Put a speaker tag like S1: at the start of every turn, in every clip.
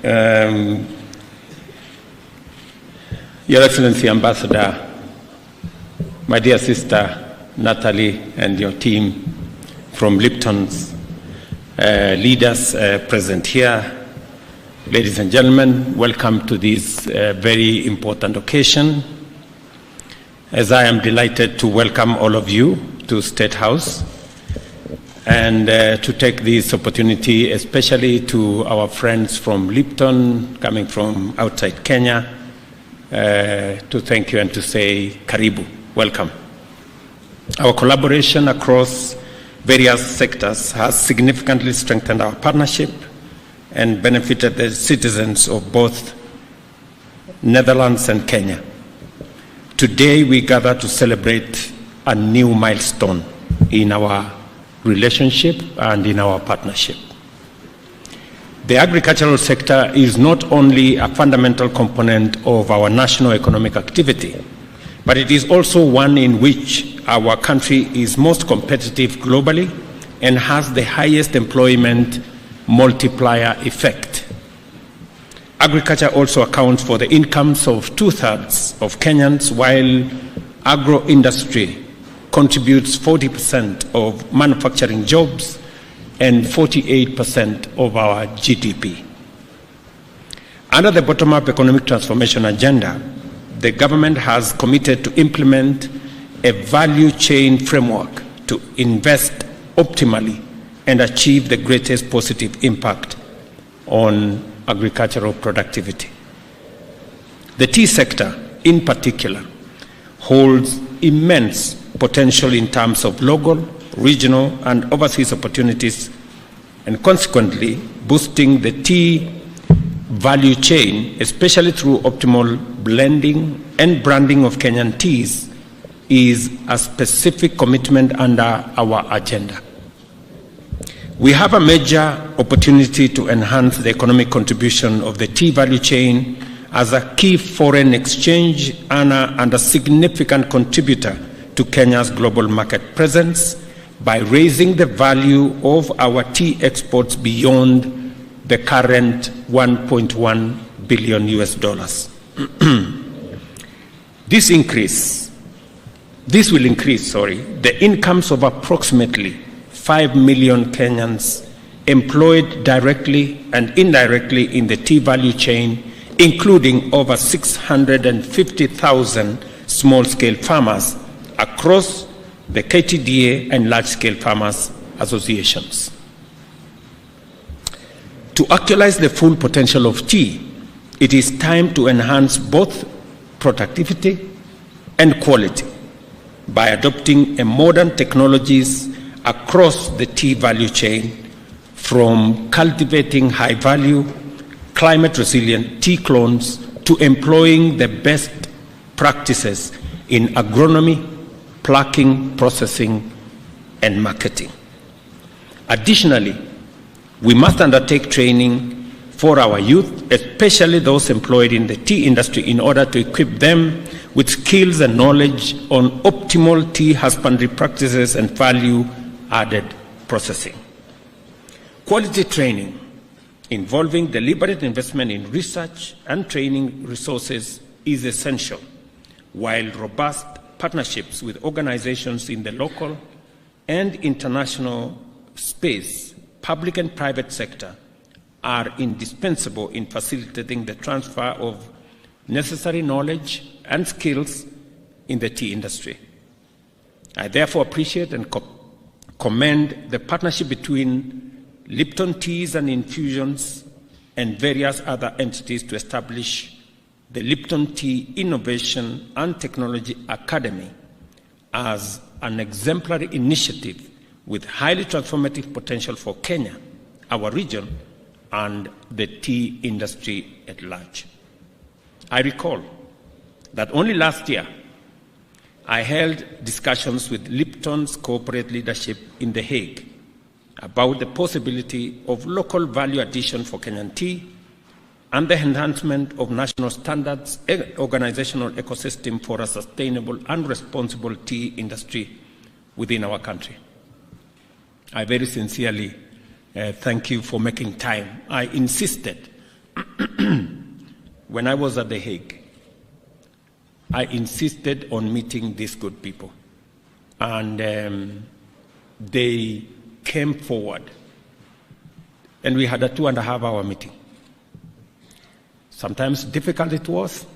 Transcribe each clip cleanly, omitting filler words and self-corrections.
S1: Your Excellency Ambassador, my dear sister Natalie and your team from Lipton's leaders present here, ladies and gentlemen, welcome to this very important occasion. As I am delighted to welcome all of you to State House and to take this opportunity, especially to our friends from Lipton, coming from outside Kenya, to thank you and to say karibu, welcome. Our collaboration across various sectors has significantly strengthened our partnership and benefited the citizens of both Netherlands and Kenya. Today we gather to celebrate a new milestone in our relationship and in our partnership. The agricultural sector is not only a fundamental component of our national economic activity, but it is also one in which our country is most competitive globally and has the highest employment multiplier effect. Agriculture also accounts for the incomes of 2/3 of Kenyans, while agro-industry contributes 40% of manufacturing jobs and 48% of our GDP. Under the bottom-up economic transformation agenda, the government has committed to implement a value chain framework to invest optimally and achieve the greatest positive impact on agricultural productivity. The tea sector, in particular, holds immense potential in terms of local, regional, and overseas opportunities, and consequently boosting the tea value chain, especially through optimal blending and branding of Kenyan teas, is a specific commitment under our agenda. We have a major opportunity to enhance the economic contribution of the tea value chain as a key foreign exchange earner and a significant contributor to Kenya's global market presence by raising the value of our tea exports beyond the current $1.1 billion US. This will increase the incomes of approximately 5 million Kenyans employed directly and indirectly in the tea value chain, including over 650,000 small-scale farmers across the KTDA and large-scale farmers associations. To actualize the full potential of tea, it is time to enhance both productivity and quality by adopting modern technologies across the tea value chain, from cultivating high-value, climate-resilient tea clones to employing the best practices in agronomy, plucking, processing, and marketing. Additionally, we must undertake training for our youth, especially those employed in the tea industry, in order to equip them with skills and knowledge on optimal tea husbandry practices and value-added processing. Quality training involving deliberate investment in research and training resources is essential, while robust partnerships with organizations in the local and international space, public and private sector, are indispensable in facilitating the transfer of necessary knowledge and skills in the tea industry. I therefore appreciate and commend the partnership between Lipton Teas and Infusions and various other entities to establish the Lipton Tea Innovation and Technology Academy as an exemplary initiative with highly transformative potential for Kenya, our region, and the tea industry at large. I recall that only last year I held discussions with Lipton's corporate leadership in The Hague about the possibility of local value addition for Kenyan tea and the enhancement of national standards and organizational ecosystem for a sustainable and responsible tea industry within our country. I very sincerely thank you for making time. I insisted when I was at The Hague, I insisted on meeting these good people. And they came forward. And we had a 2.5-hour meeting. Sometimes difficult it was,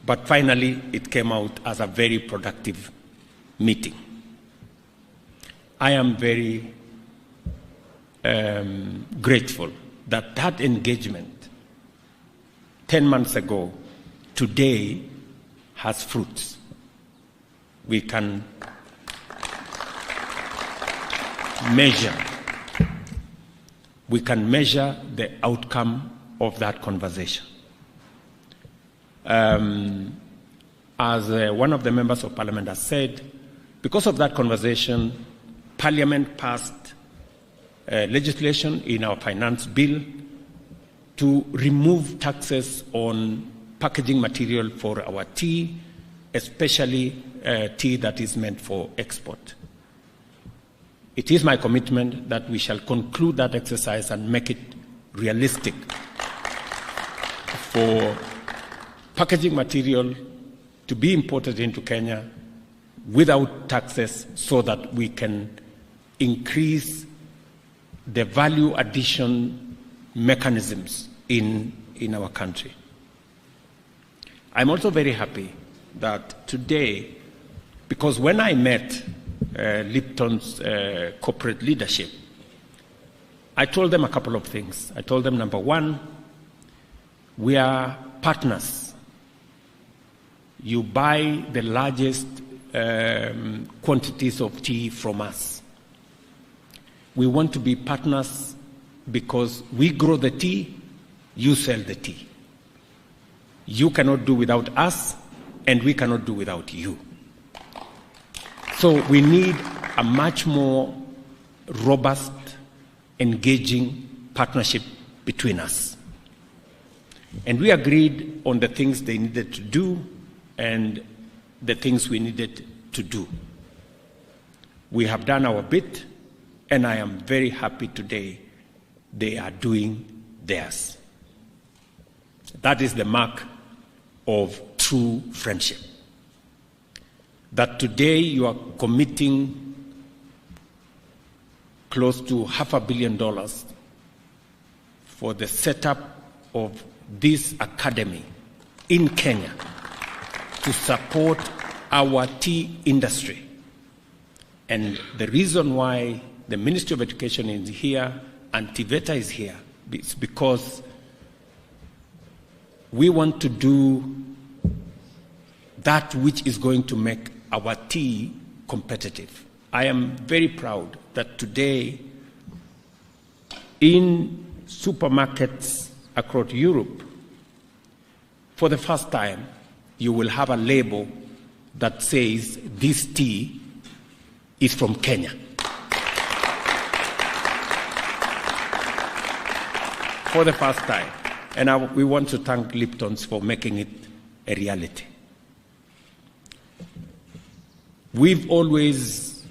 S1: but finally it came out as a very productive meeting. I am very grateful that that engagement 10 months ago, today, has fruits. We can measure the outcome of that conversation. As one of the members of Parliament has said, because of that conversation, Parliament passed legislation in our finance bill to remove taxes on packaging material for our tea, especially tea that is meant for export. It is my commitment that we shall conclude that exercise and make it realistic for packaging material to be imported into Kenya without taxes so that we can increase the value addition mechanisms in our country. I'm also very happy that today, because when I met Lipton's corporate leadership, I told them a couple of things. I told them, number one, we are partners. You buy the largest quantities of tea from us. We want to be partners because we grow the tea, you sell the tea. You cannot do without us, and we cannot do without you. So we need a much more robust, engaging partnership between us. And we agreed on the things they needed to do and the things we needed to do. We have done our bit, and I am very happy today they are doing theirs. That is the mark of true friendship. That today you are committing close to $500 million for the setup of this academy in Kenya to support our tea industry. And the reason why the Ministry of Education is here and TVETA is here is because we want to do that which is going to make our tea competitive. I am very proud that today in supermarkets across Europe, for the first time, you will have a label that says this tea is from Kenya. For the first time. And we want to thank Lipton's for making it a reality. We've always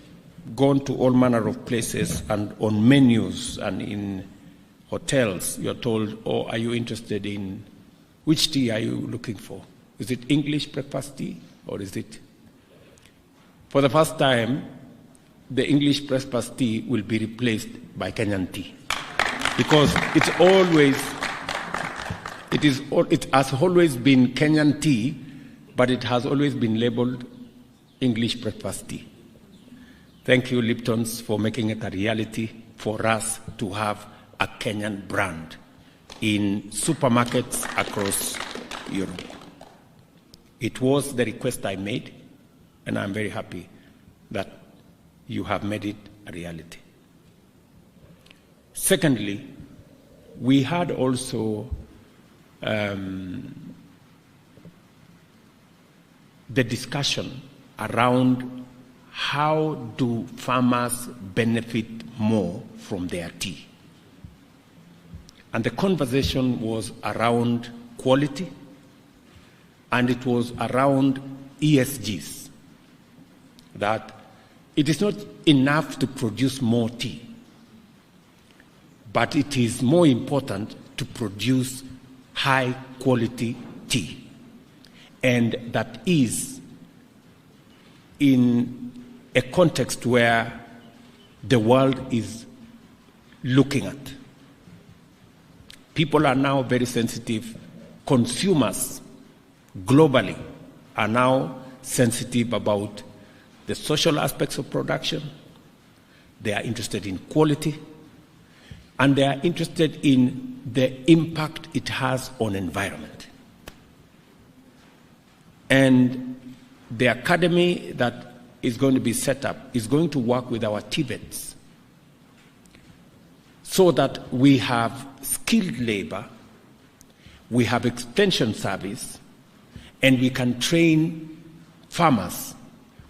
S1: gone to all manner of places, and on menus and in hotels, you're told, oh, are you interested in, which tea are you looking for? Is it English breakfast tea, or is it? For the first time, the English breakfast tea will be replaced by Kenyan tea. Because it has always been Kenyan tea, but it has always been labeled English breakfast tea. Thank you, Lipton's, for making it a reality for us to have a Kenyan brand in supermarkets across Europe. It was the request I made, and I'm very happy that you have made it a reality. Secondly, we had also the discussion around how do farmers benefit more from their tea. And the conversation was around quality, and it was around ESGs, that it is not enough to produce more tea, but it is more important to produce high quality tea. And that is in a context where the world is looking at. People are now very sensitive. Consumers globally are now sensitive about the social aspects of production. They are interested in quality, and they are interested in the impact it has on environment. And the academy that is going to be set up is going to work with our tea vets so that we have skilled labor, we have extension service, and we can train farmers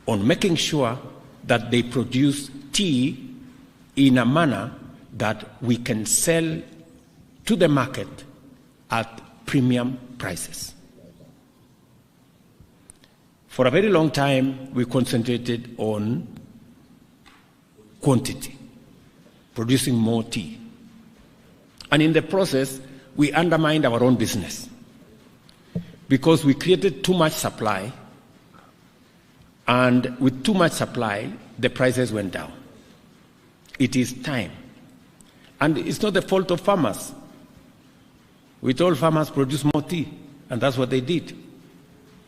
S1: on making sure that they produce tea in a manner that we can sell to the market at premium prices. For a very long time, we concentrated on quantity, producing more tea. And in the process, we undermined our own business because we created too much supply, and with too much supply, the prices went down. It is time. And it's not the fault of farmers. We told farmers produce more tea, and that's what they did.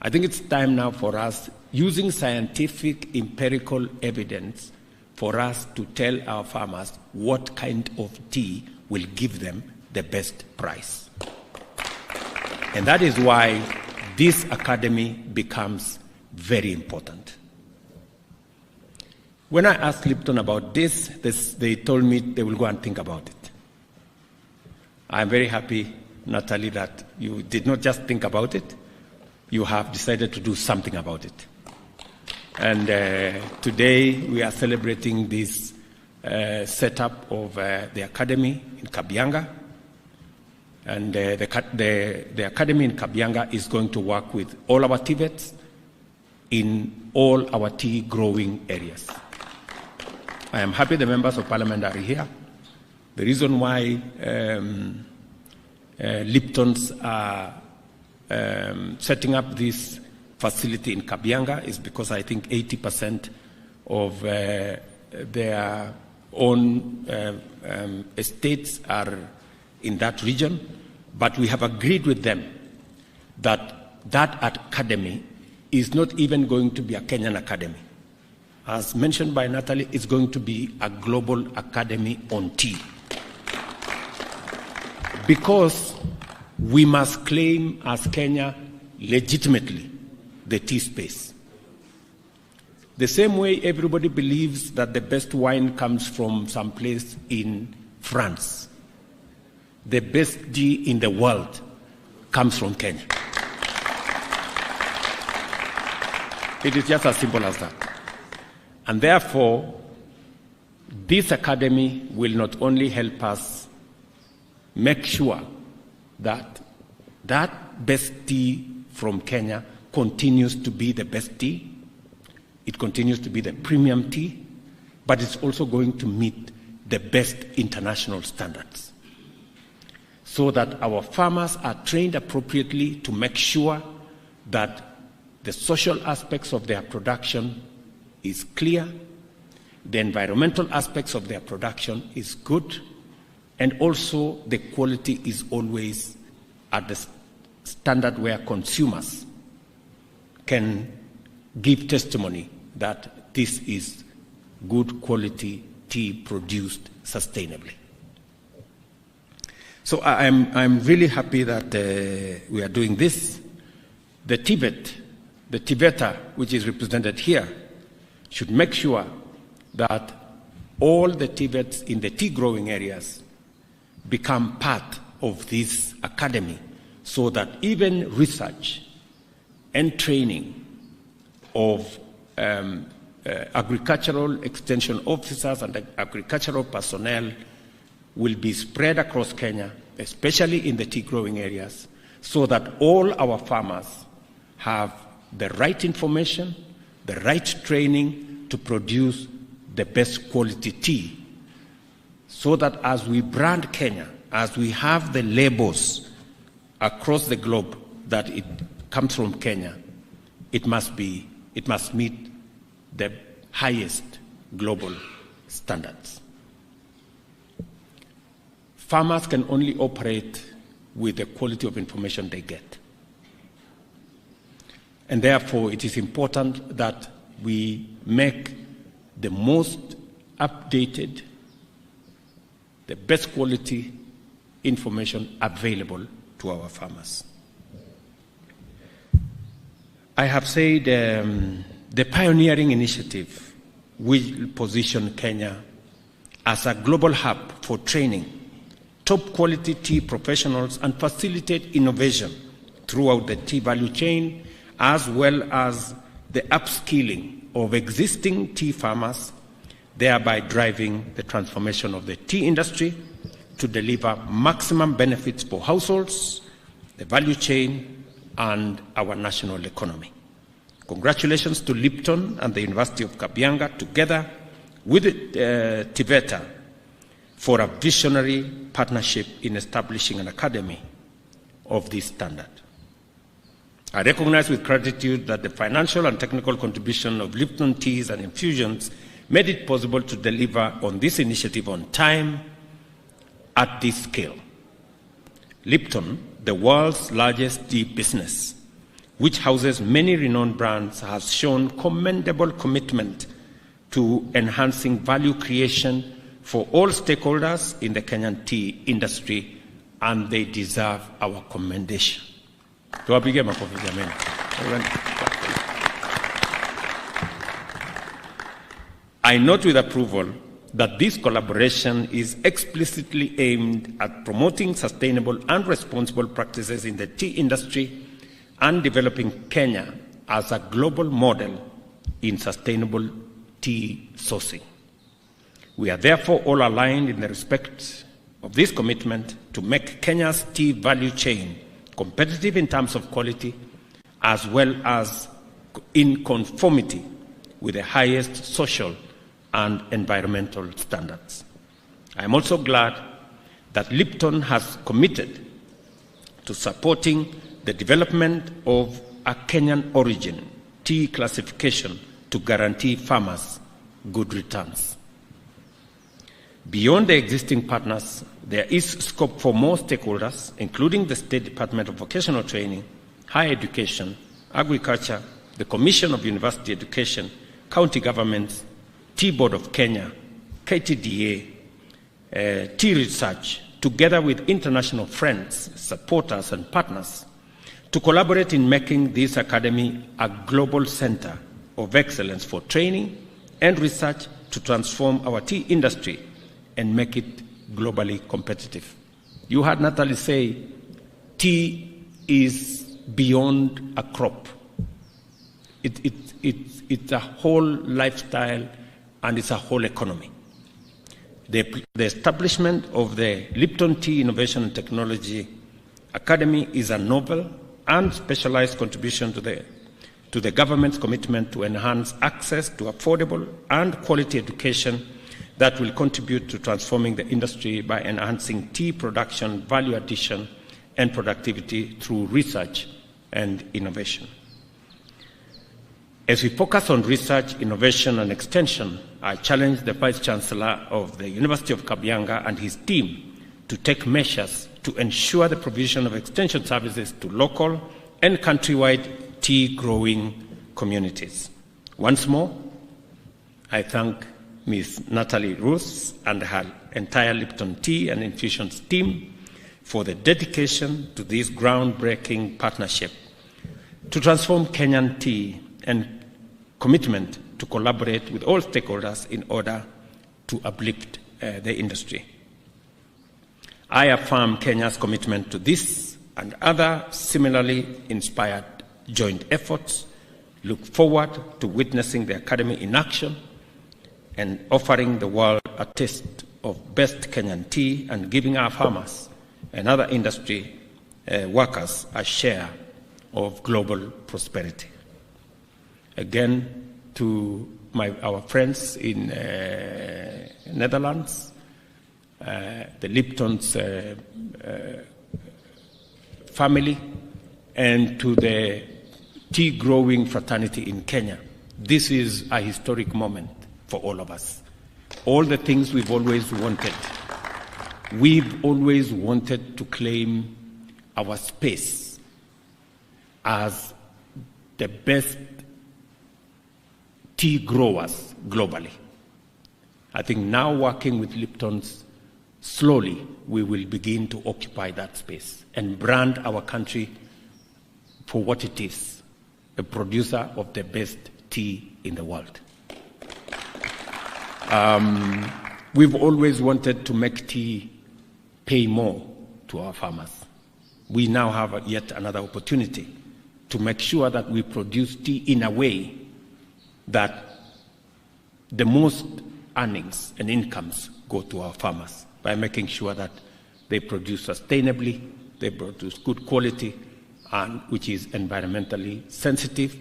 S1: I think it's time now for us, using scientific empirical evidence, for us to tell our farmers what kind of tea will give them the best price. And that is why this academy becomes very important. When I asked Lipton about this, they told me they will go and think about it. I'm very happy, Natalie, that you did not just think about it, you have decided to do something about it. And today we are celebrating this setup of the academy in Kabianga. And the academy in Kabianga is going to work with all our tea vets in all our tea growing areas. I am happy the members of parliament are here. The reason why Liptons are setting up this facility in Kabianga is because I think 80% of their own estates are in that region, but we have agreed with them that that academy is not even going to be a Kenyan academy. As mentioned by Natalie, it's going to be a global academy on tea. Because we must claim as Kenya legitimately the tea space. The same way everybody believes that the best wine comes from some place in France, the best tea in the world comes from Kenya. It is just as simple as that. And therefore, this academy will not only help us make sure that that best tea from Kenya continues to be the best tea, it continues to be the premium tea, but it's also going to meet the best international standards, so that our farmers are trained appropriately to make sure that the social aspects of their production is clear, the environmental aspects of their production is good, and also the quality is always at the standard where consumers can give testimony that this is good quality tea produced sustainably. So I'm really happy that we are doing this. The Tibeter, which is represented here, should make sure that all the Tibets in the tea growing areas become part of this academy, so that even research and training of agricultural extension officers and agricultural personnel will be spread across Kenya, especially in the tea growing areas, so that all our farmers have the right information, the right training to produce the best quality tea, so that as we brand Kenya, as we have the labels across the globe that it comes from Kenya, it must meet the highest global standards. Farmers can only operate with the quality of information they get. And therefore, it is important that we make the most updated, the best quality information available to our farmers. I have said the pioneering initiative will position Kenya as a global hub for training top quality tea professionals and facilitate innovation throughout the tea value chain, as well as the upskilling of existing tea farmers, thereby driving the transformation of the tea industry to deliver maximum benefits for households, the value chain, and our national economy. Congratulations to Lipton and the University of Kabianga, together with Tiveta, for a visionary partnership in establishing an academy of this standard. I recognize with gratitude that the financial and technical contribution of Lipton Teas and Infusions made it possible to deliver on this initiative on time at this scale. Lipton, the world's largest tea business, which houses many renowned brands, has shown commendable commitment to enhancing value creation for all stakeholders in the Kenyan tea industry, and they deserve our commendation. I note with approval that this collaboration is explicitly aimed at promoting sustainable and responsible practices in the tea industry and developing Kenya as a global model in sustainable tea sourcing. We are therefore all aligned in the respect of this commitment to make Kenya's tea value chain competitive in terms of quality, as well as in conformity with the highest social and environmental standards. I am also glad that Lipton has committed to supporting the development of a Kenyan origin tea classification to guarantee farmers good returns. Beyond the existing partners, there is scope for more stakeholders, including the State Department of Vocational Training, Higher Education, Agriculture, the Commission of University Education, county governments, Tea Board of Kenya, KTDA, Tea Research, together with international friends, supporters, and partners, to collaborate in making this academy a global center of excellence for training and research to transform our tea industry and make it globally competitive. You heard Natalie say, tea is beyond a crop. It's a whole lifestyle and it's a whole economy. The establishment of the Lipton Tea Innovation and Technology Academy is a novel and specialized contribution to the government's commitment to enhance access to affordable and quality education that will contribute to transforming the industry by enhancing tea production, value addition, and productivity through research and innovation. As we focus on research, innovation, and extension, I challenge the Vice Chancellor of the University of Kabianga and his team to take measures to ensure the provision of extension services to local and countrywide tea-growing communities. Once more, I thank Ms. Natalie Ruth and her entire Lipton Tea and Infusions team for the dedication to this groundbreaking partnership to transform Kenyan tea and commitment to collaborate with all stakeholders in order to uplift the industry. I affirm Kenya's commitment to this and other similarly inspired joint efforts, look forward to witnessing the Academy in action and offering the world a taste of best Kenyan tea and giving our farmers and other industry workers a share of global prosperity. Again, to our friends in Netherlands, the Lipton's family and to the tea growing fraternity in Kenya. This is a historic moment for all of us. All the things we've always wanted. We've always wanted to claim our space as the best tea growers globally. I think now working with Lipton's, slowly we will begin to occupy that space and brand our country for what it is, a producer of the best tea in the world. We've always wanted to make tea pay more to our farmers. We now have yet another opportunity to make sure that we produce tea in a way that the most earnings and incomes go to our farmers, by making sure that they produce sustainably, they produce good quality, and which is environmentally sensitive,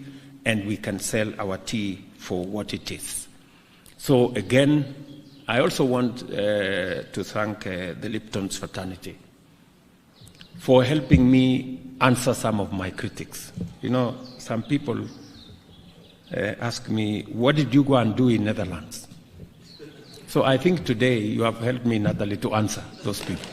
S1: and we can sell our tea for what it is. So again, I also want to thank the Lipton's fraternity for helping me answer some of my critics. You know, some people ask me, what did you go and do in Netherlands? So I think today you have helped me, Natalie, to answer those people.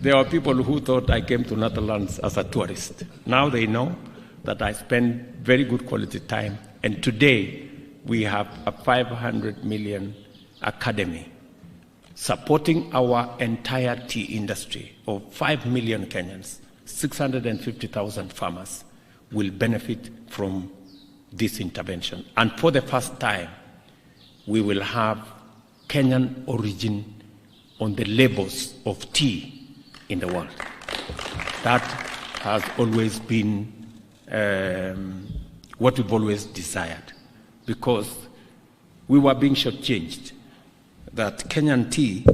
S1: There are people who thought I came to Netherlands as a tourist. Now they know that I spend very good quality time, and today we have a 500 million academy supporting our entire tea industry of 5 million Kenyans. 650,000 farmers will benefit from this intervention. And for the first time, we will have Kenyan origin on the labels of tea in the world. That has always been what we've always desired, because we were being shortchanged, that Kenyan tea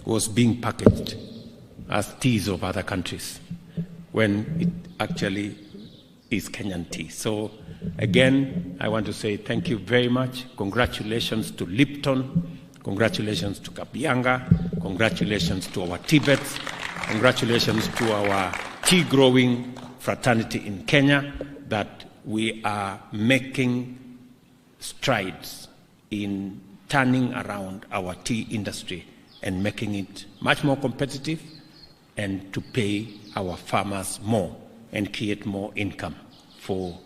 S1: was being packaged as teas of other countries, when it actually is Kenyan tea. So again, I want to say thank you very much. Congratulations to Lipton, congratulations to Kabianga, congratulations to our Tibets, congratulations to our tea growing fraternity in Kenya, that we are making strides in turning around our tea industry and making it much more competitive, and to pay our farmers more and create more income for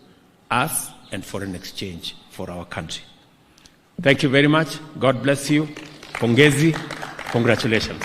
S1: us and foreign exchange for our country. Thank you very much. God bless you. Pongezi. Congratulations.